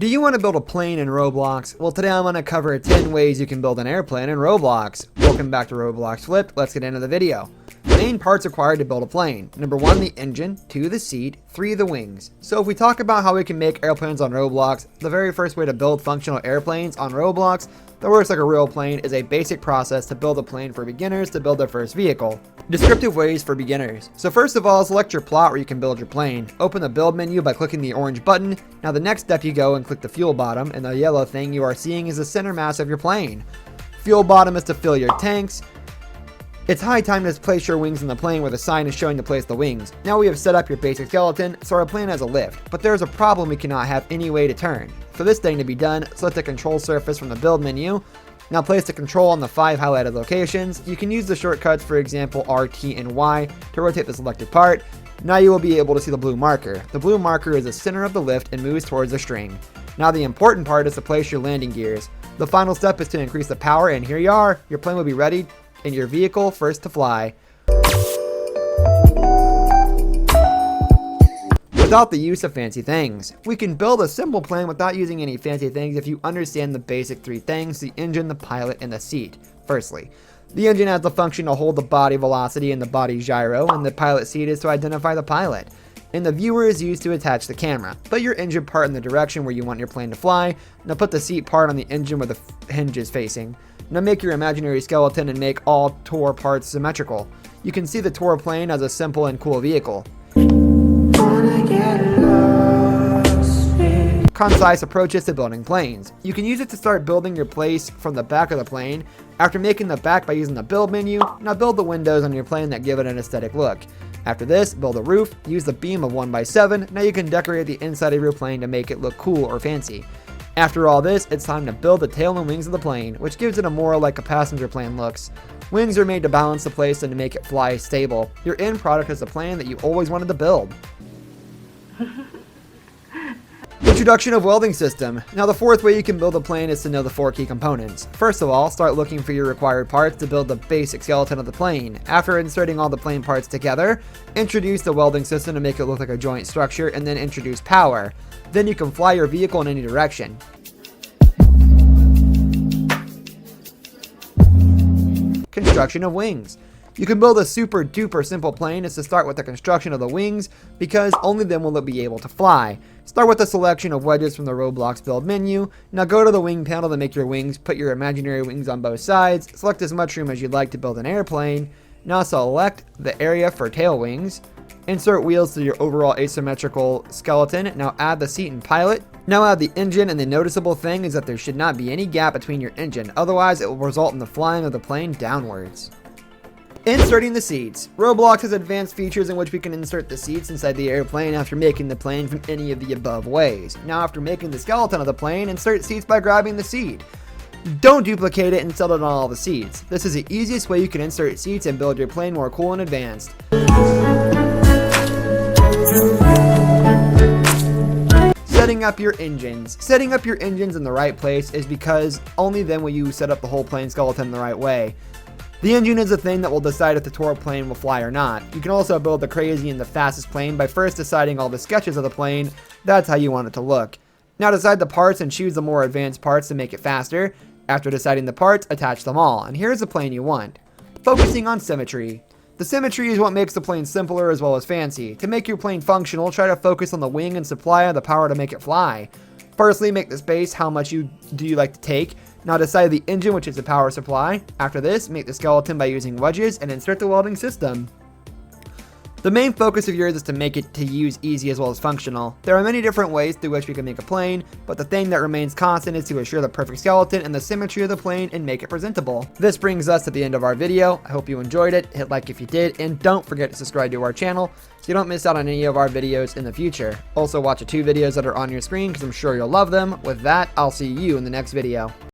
Do you want to build a plane in Roblox? Well, today I'm going to cover 10 ways you can build an airplane in Roblox. Welcome back to Roblox Flipped. Let's get into the video. Main parts required to build a plane. Number 1, the engine. 2, the seat. 3, the wings. So if we talk about how we can make airplanes on Roblox, the very first way to build functional airplanes on Roblox that works like a real plane is a basic process to build a plane for beginners to build their first vehicle. Descriptive ways for beginners. So first of all, select your plot where you can build your plane. Open the build menu by clicking the orange button. Now the next step, you go and click the fuel bottom, and the yellow thing you are seeing is the center mass of your plane. Fuel bottom is to fill your tanks. It's high time to place your wings in the plane where the sign is showing to place the wings. Now we have set up your basic skeleton, so our plane has a lift, but there's a problem: we cannot have any way to turn. For this thing to be done, select the control surface from the build menu. Now place the control on the 5 highlighted locations. You can use the shortcuts, for example RT and Y, to rotate the selected part. Now you will be able to see the blue marker. The blue marker is the center of the lift and moves towards the string. Now the important part is to place your landing gears. The final step is to increase the power, and here you are. Your plane will be ready in your vehicle, first to fly. Without the use of fancy things. We can build a simple plane without using any fancy things if you understand the basic 3 things: the engine, the pilot, and the seat. Firstly, the engine has the function to hold the body velocity and the body gyro, and the pilot seat is to identify the pilot. And the viewer is used to attach the camera. Put your engine part in the direction where you want your plane to fly. Now put the seat part on the engine where the hinge is facing. Now make your imaginary skeleton and make all Tor parts symmetrical. You can see the Tor plane as a simple and cool vehicle. Concise approaches to building planes. You can use it to start building your place from the back of the plane. After making the back by using the build menu, now build the windows on your plane that give it an aesthetic look. After this, build a roof. Use the beam of 1x7. Now you can decorate the inside of your plane to make it look cool or fancy. After all this, it's time to build the tail and wings of the plane, which gives it a more like a passenger plane looks. Wings are made to balance the place and to make it fly stable. Your end product is a plane that you always wanted to build. Introduction of welding system. Now the 4th way you can build a plane is to know the 4 key components. First of all, start looking for your required parts to build the basic skeleton of the plane. After inserting all the plane parts together, introduce the welding system to make it look like a joint structure, and then introduce power. Then you can fly your vehicle in any direction. Construction of wings. You can build a super duper simple plane. Is to start with the construction of the wings, because only then will it be able to fly. Start with a selection of wedges from the Roblox build menu. Now go to the wing panel to make your wings. Put your imaginary wings on both sides. Select as much room as you'd like to build an airplane. Now select the area for tail wings. Insert wheels to your overall asymmetrical skeleton. Now add the seat and pilot. Now add the engine, and the noticeable thing is that there should not be any gap between your engine, otherwise it will result in the flying of the plane downwards. Inserting the seats. Roblox has advanced features in which we can insert the seats inside the airplane after making the plane from any of the above ways. Now after making the skeleton of the plane, insert seats by grabbing the seat. Don't duplicate it and set it on all the seats. This is the easiest way you can insert seats and build your plane more cool and advanced. Setting up your engines. Setting up your engines in the right place is because only then will you set up the whole plane skeleton in the right way. The engine is the thing that will decide if the Tor plane will fly or not. You can also build the crazy and the fastest plane by first deciding all the sketches of the plane. That's how you want it to look. Now decide the parts and choose the more advanced parts to make it faster. After deciding the parts, attach them all, and here's the plane you want. Focusing on symmetry. The symmetry is what makes the plane simpler as well as fancy. To make your plane functional, try to focus on the wing and supply the power to make it fly. Firstly, make the space how much do you like to take. Now decide the engine, which is the power supply. After this, make the skeleton by using wedges and insert the welding system. The main focus of yours is to make it to use easy as well as functional. There are many different ways through which we can make a plane, but the thing that remains constant is to assure the perfect skeleton and the symmetry of the plane and make it presentable. This brings us to the end of our video. I hope you enjoyed it. Hit like if you did, and don't forget to subscribe to our channel so you don't miss out on any of our videos in the future. Also watch the 2 videos that are on your screen because I'm sure you'll love them. With that, I'll see you in the next video.